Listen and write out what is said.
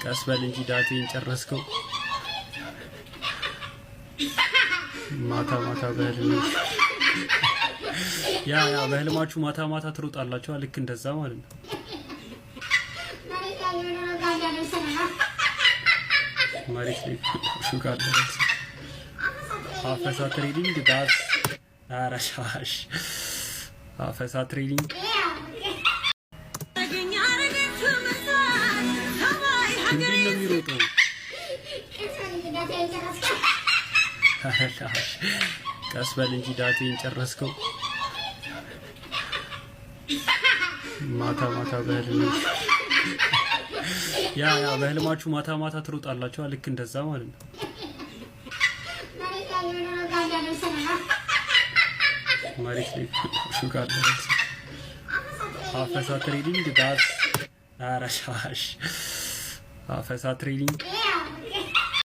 ቀስ በል እንጂ ዳቴን ጨረስከው። ማታ ማታ በህልማችሁ ማታ ማታ ትሮጣላችሁ። ልክ እንደዛ ማለት ነው። መሬት ላይ ሹጋር ደረሰ። አፈሳ ትሬዲንግ ዳት አራሻሽ አፈሳ ትሬዲንግ እንዴት ነው የሚሮጠው? ቀስ በል እንጂ ዳቴን ጨረስከው። ማታ ማታ በህልማችሁ ማታ ማታ ትሮጣላችሁ። ልክ እንደዛ ማለት ነው። መሬት ላይ ሹጋር ደረሰ። አፈሳ ትሬዲንግ ዳት አራሻሽ አፈሳ ትሬዲንግ